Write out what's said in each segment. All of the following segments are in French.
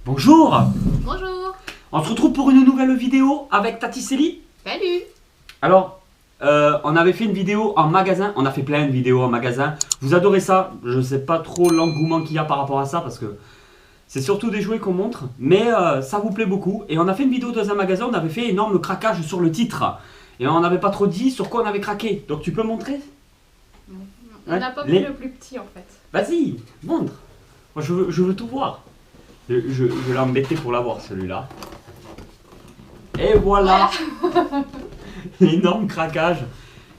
Bonjour. Bonjour. On se retrouve pour une nouvelle vidéo avec Tati Célie. Salut. Alors, on avait fait une vidéo en magasin, on a fait plein de vidéos en magasin. Vous adorez ça, je sais pas trop l'engouement qu'il y a par rapport à ça parce que c'est surtout des jouets qu'on montre, mais ça vous plaît beaucoup. Et on a fait une vidéo dans un magasin, on avait fait énorme craquage sur le titre. Et on n'avait pas trop dit sur quoi on avait craqué. Donc tu peux montrer? On n'a pas pris le plus petit en fait. Vas-y, montre. Moi je veux tout voir. Je l'ai embêté pour l'avoir celui-là. Et voilà. Énorme craquage.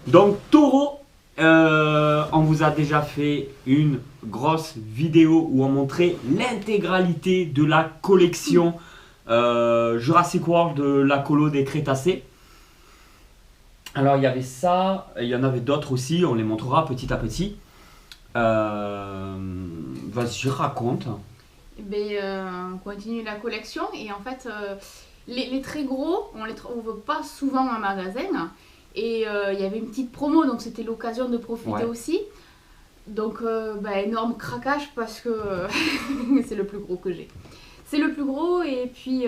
Donc Toro, on vous a déjà fait une grosse vidéo où on montrait l'intégralité de la collection Jurassic World de la colo des Crétacés. Alors il y avait ça, il y en avait d'autres aussi, on les montrera petit à petit. Vas-y, raconte. On continue la collection et en fait les très gros on les trouve pas souvent en magasin et il y avait une petite promo donc c'était l'occasion de profiter aussi. Donc énorme craquage parce que c'est le plus gros que j'ai. C'est le plus gros et puis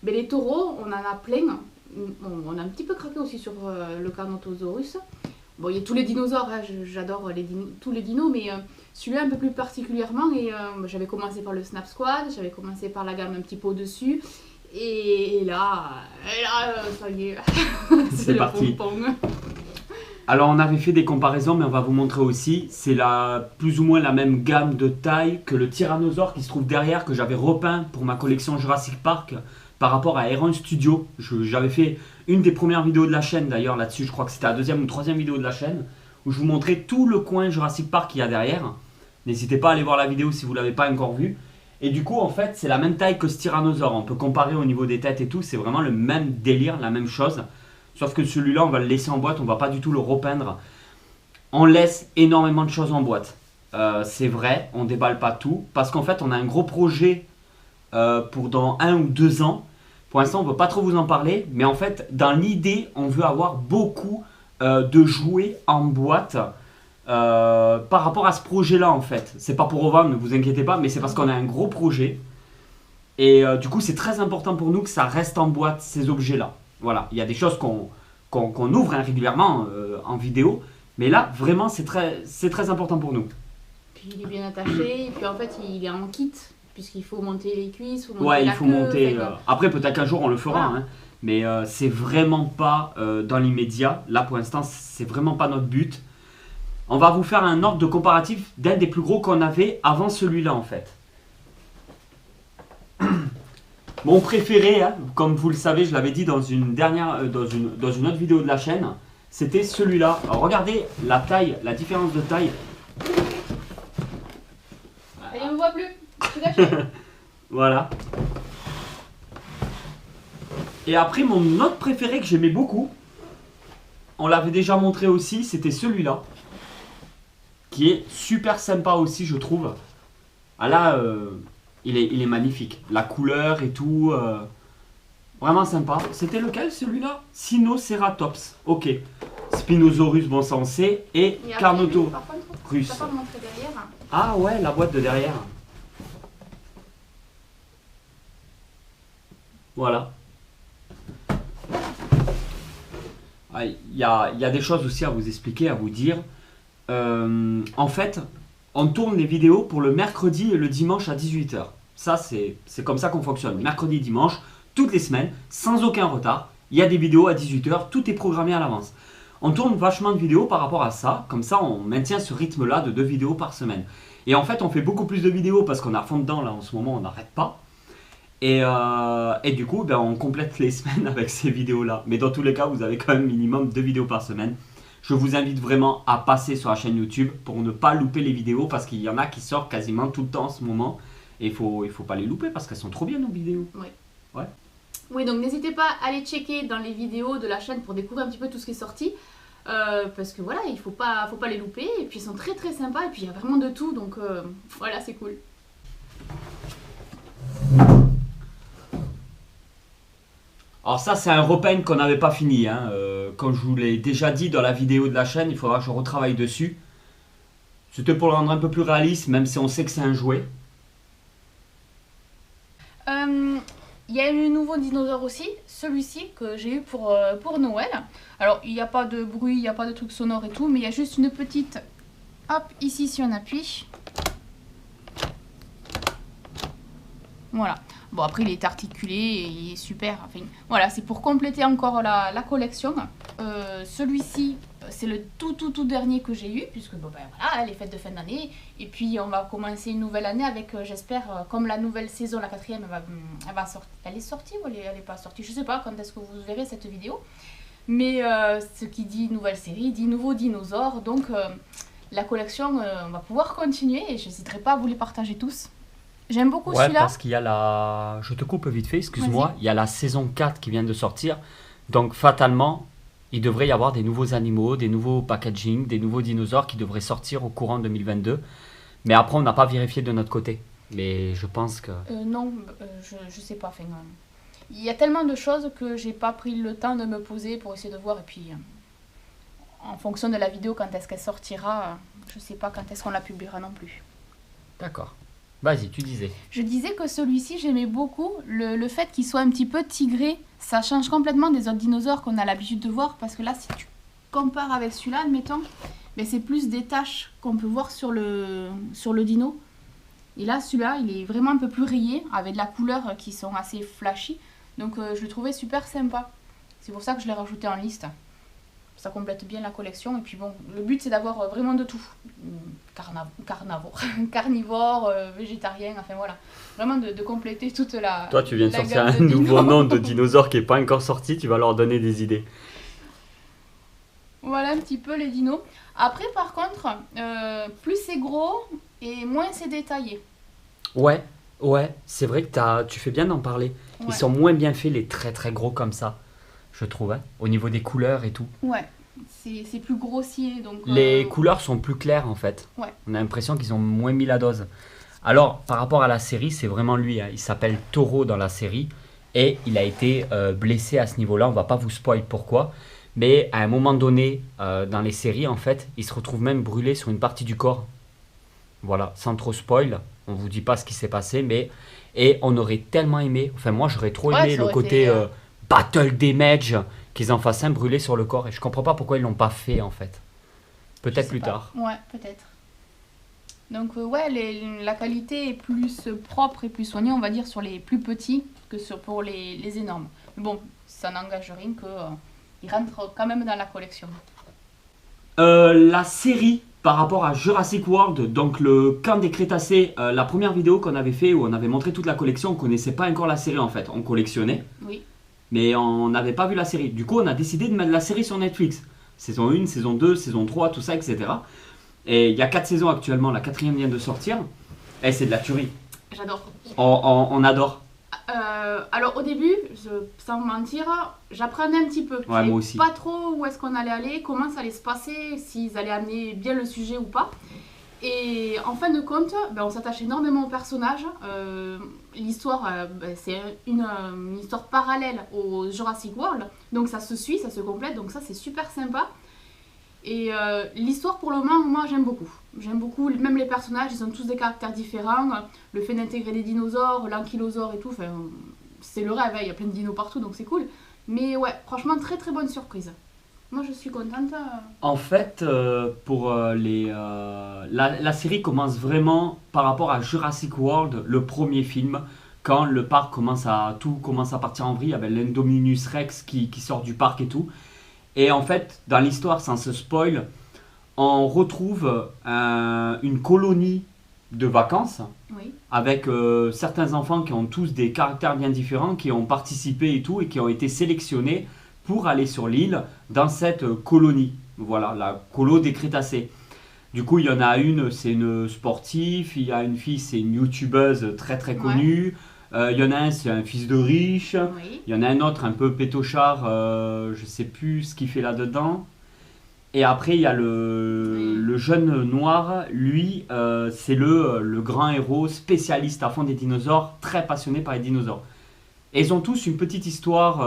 les taureaux on en a plein. On a un petit peu craqué aussi sur le Carnotaurus. Bon, il y a tous les dinosaures, hein, j'adore tous les dinos, mais celui-là un peu plus particulièrement. Et j'avais commencé par le Snap Squad, j'avais commencé par la gamme un petit peu au-dessus. Et là, ça y est, c'est parti. Alors on avait fait des comparaisons, mais on va vous montrer aussi. C'est plus ou moins la même gamme de taille que le Tyrannosaure qui se trouve derrière, que j'avais repeint pour ma collection Jurassic Park par rapport à Heron Studio. J'avais fait une des premières vidéos de la chaîne d'ailleurs là-dessus, je crois que c'était la deuxième ou troisième vidéo de la chaîne, où je vous montrais tout le coin Jurassic Park qu'il y a derrière. N'hésitez pas à aller voir la vidéo si vous ne l'avez pas encore vue. Et du coup en fait c'est la même taille que ce Tyrannosaure, on peut comparer au niveau des têtes et tout, c'est vraiment le même délire, la même chose. Sauf que celui-là on va le laisser en boîte, on va pas du tout le repeindre. On laisse énormément de choses en boîte. C'est vrai, on déballe pas tout, parce qu'en fait on a un gros projet pour dans 1 ou 2 ans. Pour l'instant, on ne veut pas trop vous en parler, mais en fait, dans l'idée, on veut avoir beaucoup de jouets en boîte par rapport à ce projet-là, en fait. C'est pas pour revendre, ne vous inquiétez pas, mais c'est parce qu'on a un gros projet. Et du coup, c'est très important pour nous que ça reste en boîte, ces objets-là. Voilà, il y a des choses qu'on ouvre régulièrement en vidéo, mais là, vraiment, c'est très important pour nous. Puis il est bien attaché, et puis en fait, il est en kit. Puisqu'il faut monter les cuisses, faut monter ouais, la il faut queue, monter. Après, peut-être qu'un jour on le fera, voilà. hein, mais c'est vraiment pas dans l'immédiat. Là, pour l'instant, c'est vraiment pas notre but. On va vous faire un ordre de comparatif d'un des plus gros qu'on avait avant celui-là, en fait. Mon préféré, hein, comme vous le savez, je l'avais dit dans une dans une autre vidéo de la chaîne, c'était celui-là. Alors, regardez la taille, la différence de taille. Et on ne voit plus. Je suis gâché. Voilà. Et après, mon autre préféré que j'aimais beaucoup, on l'avait déjà montré aussi, c'était celui-là. Qui est super sympa aussi, je trouve. Ah là, il est magnifique. La couleur et tout. Vraiment sympa. C'était lequel celui-là? Sinoceratops. Ok. Spinosaurus, bon ça on sait. Et Carnotaurus. T'as pas montré derrière. Ah ouais, la boîte de derrière. Voilà. Il y a des choses aussi à vous expliquer, à vous dire. En fait, on tourne les vidéos pour le mercredi et le dimanche à 18 h. Ça, c'est comme ça qu'on fonctionne. Mercredi et dimanche, toutes les semaines, sans aucun retard. Il y a des vidéos à 18 h, tout est programmé à l'avance. On tourne vachement de vidéos par rapport à ça. Comme ça, on maintient ce rythme-là de 2 vidéos par semaine. Et en fait, on fait beaucoup plus de vidéos parce qu'on est à fond dedans. Là, en ce moment, on n'arrête pas. Et du coup, on complète les semaines avec ces vidéos-là. Mais dans tous les cas, vous avez quand même minimum 2 vidéos par semaine. Je vous invite vraiment à passer sur la chaîne YouTube pour ne pas louper les vidéos parce qu'il y en a qui sortent quasiment tout le temps en ce moment. Et il faut pas les louper parce qu'elles sont trop bien nos vidéos. Oui. Ouais. Oui, donc n'hésitez pas à aller checker dans les vidéos de la chaîne pour découvrir un petit peu tout ce qui est sorti. Parce que voilà, il faut pas les louper. Et puis ils sont très très sympas. Et puis il y a vraiment de tout. Donc voilà, c'est cool. Alors ça, c'est un repeint qu'on n'avait pas fini. Hein. Comme je vous l'ai déjà dit dans la vidéo de la chaîne, il faudra que je retravaille dessus. C'était pour le rendre un peu plus réaliste, même si on sait que c'est un jouet. Il y a eu un nouveau dinosaure aussi, celui-ci que j'ai eu pour Noël. Alors, il n'y a pas de bruit, il n'y a pas de trucs sonores et tout, mais il y a juste une petite... Hop, ici, si on appuie. Voilà. Bon, après, il est articulé et il est super. Enfin, voilà, c'est pour compléter encore la collection. Celui-ci, c'est le tout dernier que j'ai eu, puisque bon, ben, voilà, les fêtes de fin d'année. Et puis, on va commencer une nouvelle année avec, j'espère, comme la nouvelle saison, la 4e, elle va sortir. Elle est sortie ou elle est pas sortie? Je sais pas quand est-ce que vous verrez cette vidéo. Mais ce qui dit nouvelle série, dit nouveau dinosaure. Donc, la collection, on va pouvoir continuer et je n'hésiterai pas à vous les partager tous. J'aime beaucoup celui-là. Parce qu'il y a la... Je te coupe vite fait, excuse-moi. Il y a la saison 4 qui vient de sortir. Donc fatalement, il devrait y avoir des nouveaux animaux, des nouveaux packaging, des nouveaux dinosaures qui devraient sortir au courant 2022. Mais après, on n'a pas vérifié de notre côté. Mais je pense que... non, je sais pas. Enfin, il y a tellement de choses que j'ai pas pris le temps de me poser pour essayer de voir. Et puis, en fonction de la vidéo, quand est-ce qu'elle sortira, je sais pas quand est-ce qu'on la publiera non plus. D'accord. Vas-y, tu disais. Je disais que celui-ci, j'aimais beaucoup le fait qu'il soit un petit peu tigré. Ça change complètement des autres dinosaures qu'on a l'habitude de voir. Parce que là, si tu compares avec celui-là, admettons, ben c'est plus des taches qu'on peut voir sur le dino. Et là, celui-là, il est vraiment un peu plus rayé, avec de la couleur qui sont assez flashy. Donc, je le trouvais super sympa. C'est pour ça que je l'ai rajouté en liste. Ça complète bien la collection. Et puis bon, le but c'est d'avoir vraiment de tout. Carnivore, végétarien, enfin voilà. Vraiment de compléter toute la... Toi, tu viens de sortir un nouveau nom de dinosaure qui n'est pas encore sorti. Tu vas leur donner des idées. Voilà un petit peu les dinos. Après, par contre, plus c'est gros et moins c'est détaillé. Ouais, c'est vrai que tu fais bien d'en parler. Ouais. Ils sont moins bien faits, les très très gros comme ça. Je trouve, hein, au niveau des couleurs et tout. Ouais, c'est plus grossier. Donc, les couleurs sont plus claires en fait. Ouais. On a l'impression qu'ils ont moins mis la dose. Alors, par rapport à la série, c'est vraiment lui. Hein. Il s'appelle Toro dans la série. Et il a été blessé à ce niveau-là. On va pas vous spoil pourquoi. Mais à un moment donné, dans les séries, en fait, il se retrouve même brûlé sur une partie du corps. Voilà, sans trop spoil. On vous dit pas ce qui s'est passé. Mais... Et on aurait tellement aimé... Enfin, moi, j'aurais trop aimé le côté... Battle Damage, qu'ils en fassent un brûlé sur le corps. Et je comprends pas pourquoi ils l'ont pas fait en fait. Peut-être plus tard. Ouais, peut-être. Donc ouais, la qualité est plus propre et plus soignée, on va dire, sur les plus petits que pour les énormes. Mais bon, ça n'engage rien qu'ils rentrent quand même dans la collection. La série par rapport à Jurassic World, donc le camp des Crétacés, la première vidéo qu'on avait fait où on avait montré toute la collection, on connaissait pas encore la série en fait. On collectionnait. Oui. Mais on n'avait pas vu la série. Du coup, on a décidé de mettre la série sur Netflix. Saison 1, saison 2, saison 3, tout ça, etc. Et il y a 4 saisons actuellement. La 4e vient de sortir. Et c'est de la tuerie. J'adore. On adore. Alors au début, sans mentir, j'apprenais un petit peu. Ouais, moi aussi. Pas trop où est-ce qu'on allait aller, comment ça allait se passer, s'ils allaient amener bien le sujet ou pas. Et en fin de compte, on s'attache énormément au personnage. L'histoire, c'est une histoire parallèle au Jurassic World. Donc ça se suit, ça se complète. Donc ça, c'est super sympa. Et l'histoire, pour le moment, moi, j'aime beaucoup. J'aime beaucoup, même les personnages, ils ont tous des caractères différents. Le fait d'intégrer des dinosaures, l'ankylosaure et tout, c'est le rêve. Il y a plein de dinos partout, donc c'est cool. Mais ouais, franchement, très très bonne surprise. Moi, je suis contente. En fait, pour la série commence vraiment par rapport à Jurassic World, le premier film, quand le parc commence à partir en vrille avec l'Indominus Rex qui sort du parc et tout. Et en fait, dans l'histoire, sans se spoil, on retrouve une colonie de vacances oui. avec certains enfants qui ont tous des caractères bien différents, qui ont participé et tout, et qui ont été sélectionnés pour aller sur l'île dans cette colonie. Voilà, la colo des Crétacés. Du coup, il y en a une, c'est une sportive, il y a une fille, c'est une youtubeuse très très connue. Il y en a un, c'est un fils de riche. Oui. Il y en a un autre, un peu pétochard, je sais plus ce qu'il fait là-dedans. Et après, il y a le jeune noir, lui, c'est le grand héros spécialiste à fond des dinosaures, très passionné par les dinosaures. Et ils ont tous une petite histoire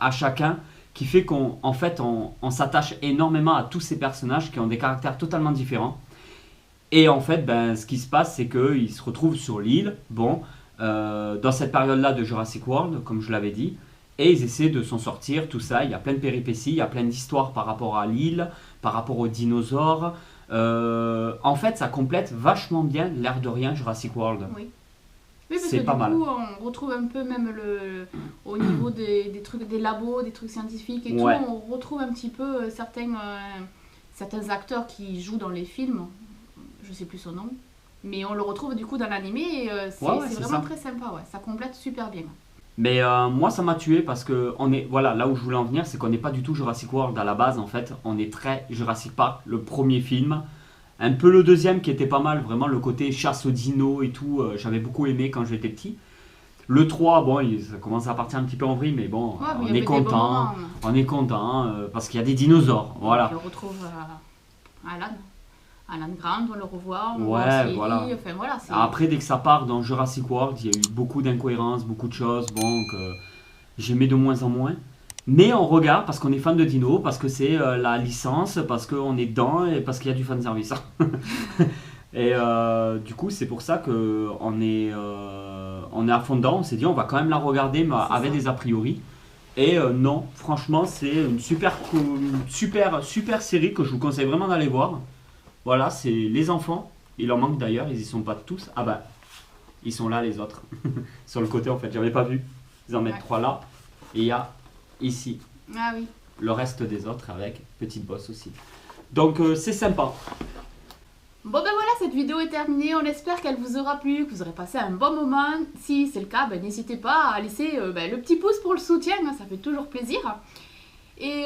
à chacun qui fait qu'en fait, on s'attache énormément à tous ces personnages qui ont des caractères totalement différents. Et en fait, ce qui se passe, c'est qu'ils se retrouvent sur l'île. Bon, dans cette période-là de Jurassic World, comme je l'avais dit, et ils essaient de s'en sortir, tout ça. Il y a plein de péripéties, il y a plein d'histoires par rapport à l'île, par rapport aux dinosaures. En fait, ça complète vachement bien, l'air de rien, Jurassic World. Oui. Oui, parce C'est que pas du mal. coup, on retrouve un peu même au niveau des trucs, des labos, des trucs scientifiques et Ouais. tout, on retrouve un petit peu certains acteurs qui jouent dans les films, je sais plus son nom, mais on le retrouve du coup dans l'animé et Ouais, c'est c'est vraiment ça. très sympa, ouais. Ça complète super bien. Mais moi, ça m'a tué parce que voilà, là où je voulais en venir, c'est qu'on n'est pas du tout Jurassic World à la base, en fait. On est très Jurassic Park, le premier film. Un peu le deuxième qui était pas mal, vraiment le côté chasse aux dinos et tout, j'avais beaucoup aimé quand j'étais petit. Le 3, bon, ça commence à partir un petit peu en vrille, mais bon, Ouais, mais il y on avait est des bons content, moments. on est content parce qu'il y a des dinosaures, voilà. Puis on retrouve Alan Grant, on le revoit, on Ouais, voit aussi voilà. Ellie, enfin voilà. Après, dès que ça part dans Jurassic World, il y a eu beaucoup d'incohérences, beaucoup de choses, bon, que j'aimais de moins en moins. Mais on regarde parce qu'on est fan de dino, parce que c'est la licence, parce qu'on est dedans et parce qu'il y a du fanservice. Et du coup, c'est pour ça qu'on on est à fond dedans. On s'est dit, on va quand même la regarder, mais C'est avec ça. des a priori. Et non, franchement, c'est une super série que je vous conseille vraiment d'aller voir. Voilà, c'est les enfants. Il en manque d'ailleurs, ils y sont pas tous. Ah bah, ils sont là les autres. Sur le côté en fait, j'avais pas vu. Ils en mettent Ouais. 3 là. Et il y a ici Ah oui. le reste des autres avec petite bosse aussi. Donc c'est sympa. Bon ben voilà, cette vidéo est terminée, on espère qu'elle vous aura plu, que vous aurez passé un bon moment. Si c'est le cas, ben, n'hésitez pas à laisser le petit pouce pour le soutien, hein, ça fait toujours plaisir. Et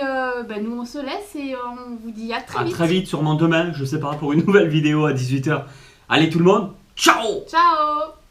ben, nous on se laisse et on vous dit à très À vite. très vite, sûrement demain, je sais pas, pour une nouvelle vidéo à 18h. Allez tout le monde, ciao! Ciao!